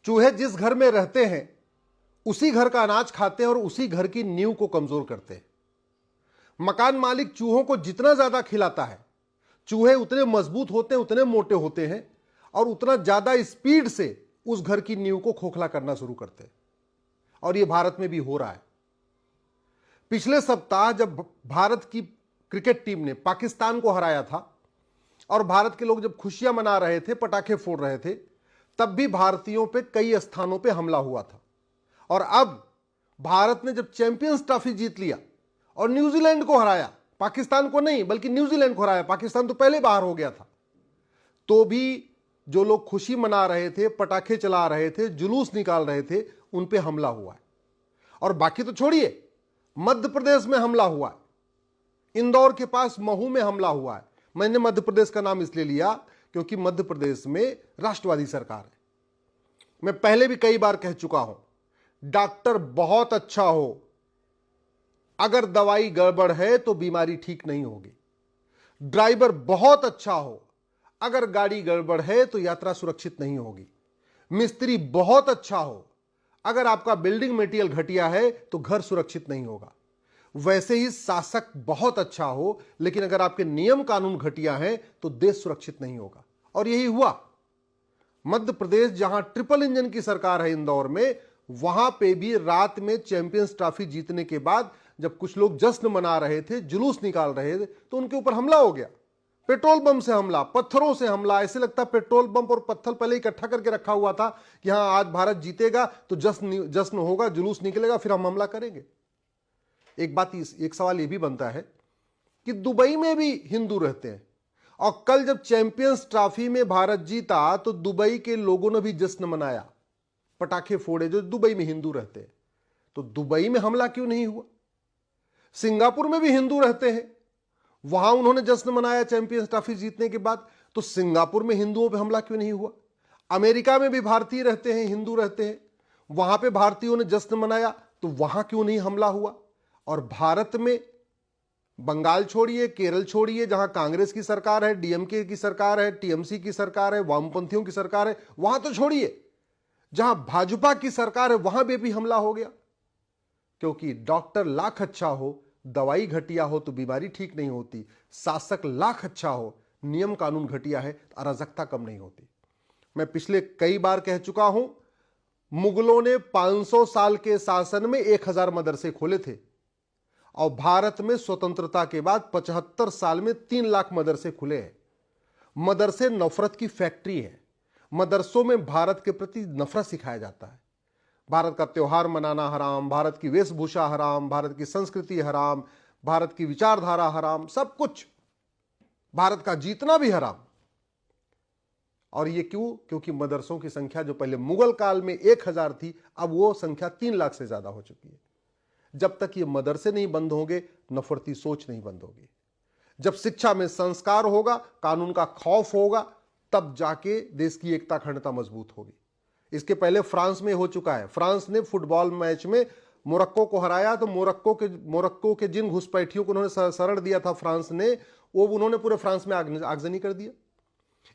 चूहे जिस घर में रहते हैं उसी घर का अनाज खाते हैं और उसी घर की नींव को कमजोर करते हैं। मकान मालिक चूहों को जितना ज्यादा खिलाता है, चूहे उतने मजबूत होते हैं, उतने मोटे होते हैं और उतना ज्यादा स्पीड से उस घर की नींव को खोखला करना शुरू करते हैं। और यह भारत में भी हो रहा है। पिछले सप्ताह जब भारत की क्रिकेट टीम ने पाकिस्तान को हराया था और भारत के लोग जब खुशियां मना रहे थे, पटाखे फोड़ रहे थे, तब भी भारतीयों पे कई स्थानों पे हमला हुआ था। और अब भारत ने जब चैंपियंस ट्रॉफी जीत लिया और न्यूजीलैंड को हराया, पाकिस्तान को नहीं बल्कि न्यूजीलैंड को हराया, पाकिस्तान तो पहले बाहर हो गया था, तो भी जो लोग खुशी मना रहे थे, पटाखे चला रहे थे, जुलूस निकाल रहे थे, उन पे हमला हुआ है। और बाकी तो छोड़िए, मध्य प्रदेश में हमला हुआ है, इंदौर के पास महू में हमला हुआ है। मैंने मध्य प्रदेश का नाम इसलिए लिया क्योंकि मध्य प्रदेश में राष्ट्रवादी सरकार है। मैं पहले भी कई बार कह चुका हूं, डॉक्टर बहुत अच्छा हो, अगर दवाई गड़बड़ है तो बीमारी ठीक नहीं होगी। ड्राइवर बहुत अच्छा हो, अगर गाड़ी गड़बड़ है तो यात्रा सुरक्षित नहीं होगी। मिस्त्री बहुत अच्छा हो, अगर आपका बिल्डिंग मटेरियल घटिया है तो घर सुरक्षित नहीं होगा। वैसे ही शासक बहुत अच्छा हो, लेकिन अगर आपके नियम कानून घटिया हैं तो देश सुरक्षित नहीं होगा। और यही हुआ। मध्य प्रदेश जहां ट्रिपल इंजन की सरकार है इंदौर में, वहां पे भी रात में चैंपियंस ट्रॉफी जीतने के बाद जब कुछ लोग जश्न मना रहे थे, जुलूस निकाल रहे थे, तो उनके ऊपर हमला हो गया। पेट्रोल बम से हमला, पत्थरों से हमला। ऐसे लगता पेट्रोल बम और पत्थर पहले इकट्ठा करके रखा हुआ था कि हाँ आज भारत जीतेगा तो जश्न होगा, जुलूस निकलेगा, फिर हम हमला करेंगे। एक सवाल यह भी बनता है कि दुबई में भी हिंदू रहते हैं, और कल जब चैंपियंस ट्रॉफी में भारत जीता तो दुबई के लोगों ने भी जश्न मनाया, पटाखे फोड़े, जो दुबई में हिंदू रहते हैं। तो दुबई में हमला क्यों नहीं हुआ? सिंगापुर में भी हिंदू रहते हैं, वहां उन्होंने जश्न मनाया चैंपियंस ट्रॉफी जीतने के बाद, तो सिंगापुर में हिंदुओं पे हमला क्यों नहीं हुआ? अमेरिका में भी भारतीय रहते हैं, हिंदू रहते हैं, वहां पे भारतीयों ने जश्न मनाया, तो वहां क्यों नहीं हमला हुआ? और भारत में बंगाल छोड़िए, केरल छोड़िए, जहां कांग्रेस की सरकार है, डीएमके की सरकार है, टीएमसी की सरकार है, वामपंथियों की सरकार है, वहां तो छोड़िए, जहां भाजपा की सरकार है वहां भी हमला हो गया। क्योंकि डॉक्टर लाख अच्छा हो, दवाई घटिया हो तो बीमारी ठीक नहीं होती। शासक लाख अच्छा हो, नियम कानून घटिया है तो अराजकता कम नहीं होती। मैं पिछले कई बार कह चुका हूं, मुगलों ने 500 साल के शासन में 1000 मदरसे खोले थे, और भारत में स्वतंत्रता के बाद 75 साल में 3 लाख मदरसे खुले हैं। मदरसे नफरत की फैक्ट्री है। मदरसों में भारत के प्रति नफरत सिखाया जाता है। भारत का त्योहार मनाना हराम, भारत की वेशभूषा हराम, भारत की संस्कृति हराम, भारत की विचारधारा हराम, सब कुछ, भारत का जीतना भी हराम। और ये क्यों? क्योंकि मदरसों की संख्या जो पहले मुगल काल में 1000 थी, अब वो संख्या 3 लाख से ज्यादा हो चुकी है। जब तक ये मदरसे नहीं बंद होंगे, नफरती सोच नहीं बंद होगी। जब शिक्षा में संस्कार होगा, कानून का खौफ होगा, तब जाके देश की एकता अखंडता मजबूत होगी। इसके पहले फ्रांस में हो चुका है। फ्रांस ने फुटबॉल मैच में मोरक्को को हराया, तो मोरक्को के जिन घुसपैठियों को उन्होंने शरण दिया था फ्रांस ने, वो उन्होंने पूरे फ्रांस में आगजनी कर दिया।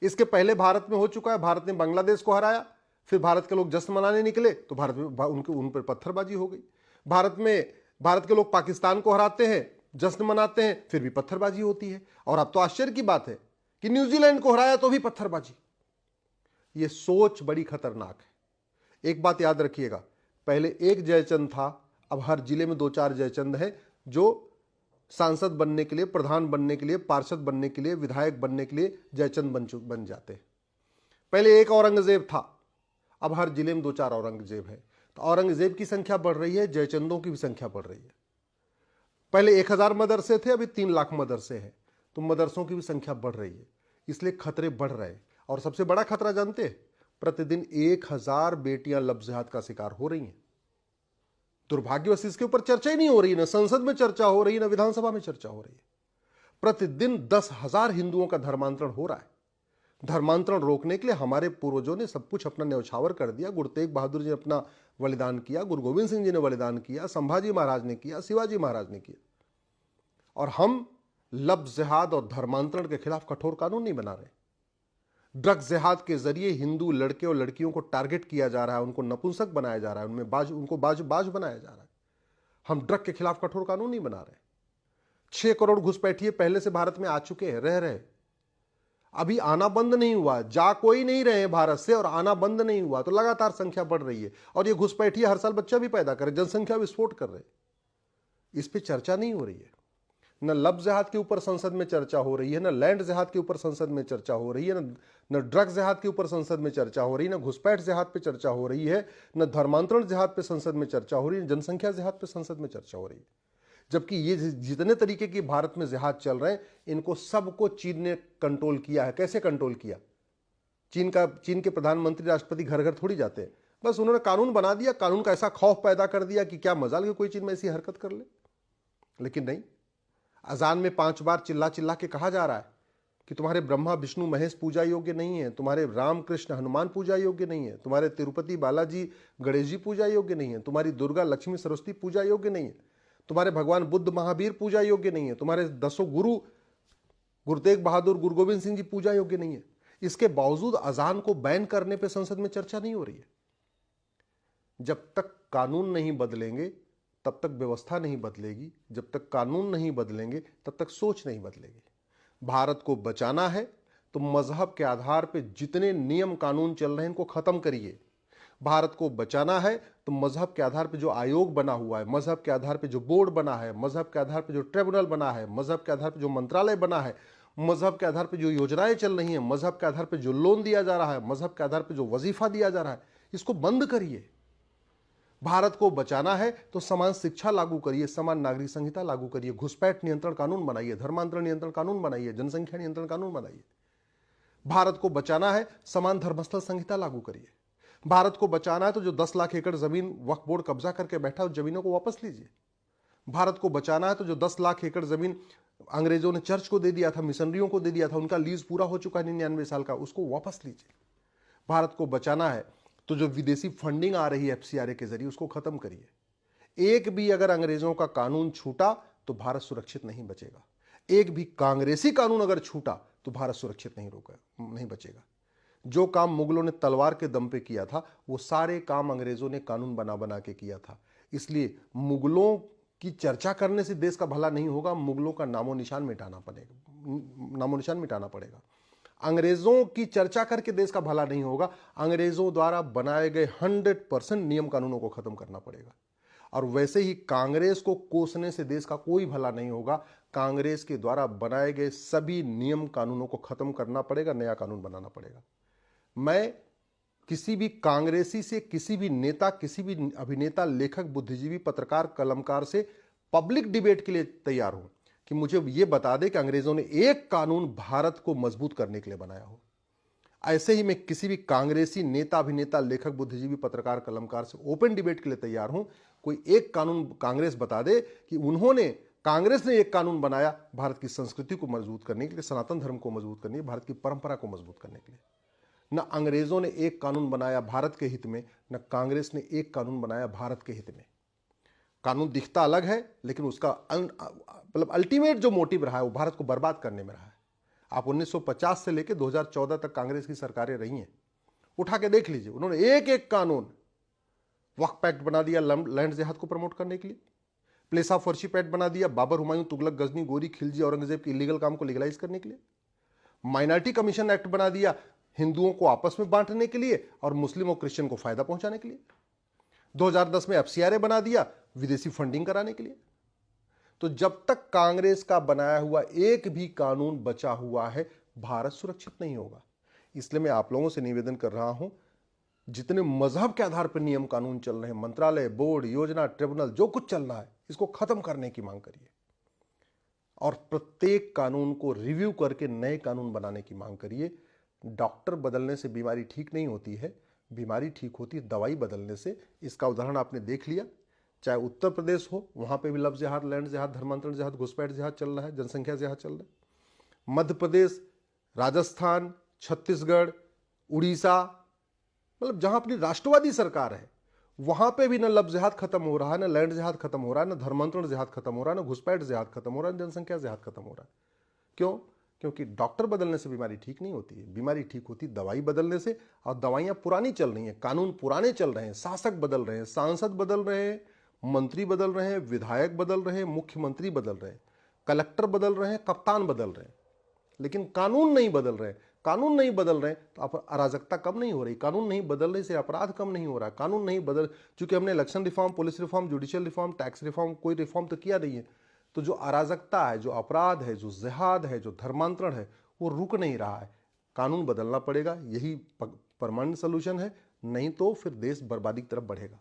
इसके पहले भारत में हो चुका है। भारत ने बांग्लादेश को हराया, फिर भारत के लोग जश्न मनाने निकले तो भारत में उन पर पत्थरबाजी हो गई। भारत के लोग पाकिस्तान को हराते हैं, जश्न मनाते हैं, फिर भी पत्थरबाजी होती है। और अब तो आश्चर्य की बात है कि न्यूजीलैंड को हराया तो भी पत्थरबाजी। यह सोच बड़ी खतरनाक है। एक बात याद रखिएगा, पहले एक जयचंद था, अब हर जिले में 2-4 जयचंद हैं जो सांसद बनने के लिए, प्रधान बनने के लिए, पार्षद बनने के लिए, विधायक बनने के लिए जयचंद बन जाते हैं। पहले एक औरंगजेब था, अब हर जिले में 2-4 औरंगजेब है। तो औरंगजेब की संख्या बढ़ रही है, जयचंदों की भी संख्या बढ़ रही है। पहले 1000 मदरसे थे, अभी 3 लाख मदरसे हैं, तो मदरसों की भी संख्या बढ़ रही है। इसलिए खतरे बढ़ रहे हैं। और सबसे बड़ा खतरा जानते हैं, प्रतिदिन 1000 बेटियां लफ्ज़ का शिकार हो रही हैं। दुर्भाग्यवश इसके ऊपर चर्चा ही नहीं हो रही, ना संसद में चर्चा हो रही, ना विधानसभा में चर्चा हो रही है। प्रतिदिन 10,000 हिंदुओं का धर्मांतरण हो रहा है। धर्मांतरण रोकने के लिए हमारे पूर्वजों ने सब कुछ अपना न्यौछावर कर दिया। गुरु तेग बहादुर जी ने अपना बलिदान किया, गुरु गोविंद सिंह जी ने बलिदान किया, संभाजी महाराज ने किया, शिवाजी महाराज ने किया। और हम लफ्ज़ जिहाद और धर्मांतरण के खिलाफ कठोर कानून नहीं बना रहे। ड्रग्स जिहाद के जरिए हिंदू लड़के और लड़कियों को टारगेट किया जा रहा है, उनको नपुंसक बनाया जा रहा है, उनको बाज बनाया जा रहा है। हम ड्रग के खिलाफ कठोर कानून नहीं बना रहे। 6 करोड़ घुसपैठिए पहले से भारत में आ चुके हैं, रह रहे, अभी आना बंद नहीं हुआ, जा कोई नहीं रहे भारत से और आना बंद नहीं हुआ, तो लगातार संख्या बढ़ रही है। और ये घुसपैठिए हर साल बच्चा भी पैदा करे, जनसंख्या विस्फोट कर रहे, इस पे चर्चा नहीं हो रही है। न लव जिहाद के ऊपर संसद में चर्चा हो रही है, न लैंड जिहाद के ऊपर संसद में चर्चा हो रही है, न ड्रग्स जिहाद के ऊपर संसद में चर्चा हो रही है, न घुसपैठ जिहाद पे चर्चा हो रही है, न धर्मांतरण जिहाद पे संसद में चर्चा हो रही है, जनसंख्या जिहाद पे संसद में चर्चा हो रही है। जबकि ये जितने तरीके की भारत में जिहाद चल रहे हैं, इनको सबको चीन ने कंट्रोल किया है। कैसे कंट्रोल किया? चीन के प्रधानमंत्री राष्ट्रपति घर घर थोड़ी जाते हैं, बस उन्होंने कानून बना दिया, कानून का ऐसा खौफ पैदा कर दिया कि क्या मजाल कि कोई चीन में ऐसी हरकत कर ले। लेकिन नहीं, अजान में 5 बार चिल्ला चिल्ला के कहा जा रहा है कि तुम्हारे ब्रह्मा विष्णु महेश पूजा योग्य नहीं है, तुम्हारे राम कृष्ण हनुमान पूजा योग्य नहीं है, तुम्हारे तिरुपति बालाजी गणेश जी पूजा योग्य नहीं है, तुम्हारी दुर्गा लक्ष्मी सरस्वती पूजा योग्य नहीं है, तुम्हारे भगवान बुद्ध महावीर पूजा योग्य नहीं है, तुम्हारे 10 गुरु गुरु तेग बहादुर गुरु गोविंद सिंह जी पूजा योग्य नहीं है। इसके बावजूद अजान को बैन करने पर संसद में चर्चा नहीं हो रही है। जब तक कानून नहीं बदलेंगे तब तक व्यवस्था नहीं बदलेगी, जब तक कानून नहीं बदलेंगे तब तक सोच नहीं बदलेगी। भारत को बचाना है तो मजहब के आधार पर जितने नियम कानून चल रहे हैं इनको खत्म करिए। भारत को बचाना है तो मजहब के आधार पर जो आयोग बना हुआ है, मजहब के आधार पर जो बोर्ड बना है, मजहब के आधार पर जो ट्रिब्यूनल बना है, मजहब के आधार पर जो मंत्रालय बना है, मजहब के आधार पर जो योजनाएं चल रही हैं, मजहब के आधार पर जो लोन दिया जा रहा है, मजहब के आधार पर जो वजीफा दिया जा रहा है, इसको बंद करिए। भारत को बचाना है तो समान शिक्षा लागू करिए, समान नागरिक संहिता लागू करिए, घुसपैठ नियंत्रण कानून बनाइए, धर्मांतरण नियंत्रण कानून बनाइए, जनसंख्या नियंत्रण कानून बनाइए। भारत को बचाना है समान धर्मस्थल संहिता लागू करिए। भारत को बचाना है तो जो 10 लाख एकड़ जमीन वक्फ बोर्ड कब्जा करके बैठा उस जमीनों को वापस लीजिए। भारत को बचाना है तो जो 10 लाख एकड़ जमीन अंग्रेजों ने चर्च को दे दिया था, मिशनरियों को दे दिया था, उनका लीज पूरा हो चुका है 99 साल का, उसको वापस लीजिए। भारत को बचाना है तो जो विदेशी फंडिंग आ रही है एफसीआरए के जरिए उसको खत्म करिए। एक भी अगर अंग्रेजों का कानून छूटा तो भारत सुरक्षित नहीं बचेगा। एक भी कांग्रेसी कानून अगर छूटा तो भारत सुरक्षित नहीं बचेगा। जो काम मुगलों ने तलवार के दम पे किया था वो सारे काम अंग्रेजों ने कानून बना बना के किया था। इसलिए मुगलों की चर्चा करने से देश का भला नहीं होगा, मुगलों का नामो निशान मिटाना पड़ेगा। अंग्रेजों की चर्चा करके देश का भला नहीं होगा, अंग्रेजों द्वारा बनाए गए 100% नियम कानूनों को खत्म करना पड़ेगा। और वैसे ही कांग्रेस को कोसने से देश का कोई भला नहीं होगा, कांग्रेस के द्वारा बनाए गए सभी नियम कानूनों को खत्म करना पड़ेगा, नया कानून बनाना पड़ेगा। मैं किसी भी कांग्रेसी से, किसी भी नेता, किसी भी अभिनेता, लेखक, बुद्धिजीवी, पत्रकार, कलमकार से पब्लिक डिबेट के लिए तैयार हूं कि मुझे यह बता दे कि अंग्रेजों ने एक कानून भारत को मजबूत करने के लिए बनाया हो। ऐसे ही मैं किसी भी कांग्रेसी नेता, अभिनेता, लेखक, बुद्धिजीवी, पत्रकार, कलमकार से ओपन डिबेट के लिए तैयार हूं। कोई एक कानून कांग्रेस बता दे कि कांग्रेस ने एक कानून बनाया भारत की संस्कृति को मजबूत करने के लिए, सनातन धर्म को मजबूत करने के लिए, भारत की परंपरा को मजबूत करने के लिए। न अंग्रेजों ने एक कानून बनाया भारत के हित में, न कांग्रेस ने एक कानून बनाया भारत के हित में। कानून दिखता अलग है लेकिन उसका मतलब अल्टीमेट जो मोटिव रहा है वो भारत को बर्बाद करने में रहा है। आप 1950 से लेकर 2014 तक कांग्रेस की सरकारें रही हैं, उठा के देख लीजिए, उन्होंने एक एक कानून, वक्फ एक्ट बना दिया लैंड जिहाद को प्रमोट करने के लिए, प्लेस ऑफ वर्शिप एक्ट बना दिया बाबर, हुमायूं, तुगलक, गजनी, गोरी, खिलजी, औरंगजेब के इलीगल काम को लीगलाइज करने के लिए, माइनॉरिटी कमीशन एक्ट बना दिया हिंदुओं को आपस में बांटने के लिए और मुस्लिम और क्रिश्चियन को फायदा पहुंचाने के लिए, 2010 में एफसीआरए बना दिया विदेशी फंडिंग कराने के लिए। तो जब तक कांग्रेस का बनाया हुआ एक भी कानून बचा हुआ है, भारत सुरक्षित नहीं होगा। इसलिए मैं आप लोगों से निवेदन कर रहा हूं, जितने मजहब के आधार पर नियम कानून चल रहे हैं, मंत्रालय, बोर्ड, योजना, ट्रिब्यूनल, जो कुछ चल रहा है, इसको खत्म करने की मांग करिए और प्रत्येक कानून को रिव्यू करके नए कानून बनाने की मांग करिए। डॉक्टर बदलने से बीमारी ठीक नहीं होती है, बीमारी ठीक होती है दवाई बदलने से। इसका उदाहरण आपने देख लिया, चाहे उत्तर प्रदेश हो, वहां पे भी लव जिहाद, लैंड जिहाद, धर्मांतरण जिहाद, घुसपैठ जिहाद चल रहा है, जनसंख्या जिहाद चल रहा है। मध्य प्रदेश, राजस्थान, छत्तीसगढ़, उड़ीसा, मतलब जहां अपनी राष्ट्रवादी सरकार है, वहां पे भी न लव जिहाद खत्म हो रहा है, न लैंड जिहाद खत्म हो रहा है, न धर्मांतरण जिहाद खत्म हो रहा है, न घुसपैठ जिहाद खत्म हो रहा है, जनसंख्या जिहाद खत्म हो रहा है। क्यों? क्योंकि डॉक्टर बदलने से बीमारी ठीक नहीं होती है, बीमारी ठीक होती दवाई बदलने से। और दवाइयाँ पुरानी चल रही हैं, कानून पुराने चल रहे हैं, शासक बदल रहे हैं, सांसद बदल रहे हैं, मंत्री बदल रहे हैं, विधायक बदल रहे हैं, मुख्यमंत्री बदल रहे हैं, कलेक्टर बदल रहे हैं, कप्तान बदल रहे हैं, लेकिन कानून नहीं बदल रहे। कानून नहीं बदल रहे तो अराजकता कम नहीं हो रही, कानून नहीं बदलने से अपराध कम नहीं हो रहा, कानून नहीं बदल, चूंकि हमने election reform, police reform, judicial reform, tax reform, कोई रिफॉर्म तो किया नहीं है, तो जो अराजकता है, जो अपराध है, जो जिहाद है, जो धर्मांतरण है, वो रुक नहीं रहा है। कानून बदलना पड़ेगा, यही परमानेंट सोल्यूशन है, नहीं तो फिर देश बर्बादी की तरफ बढ़ेगा।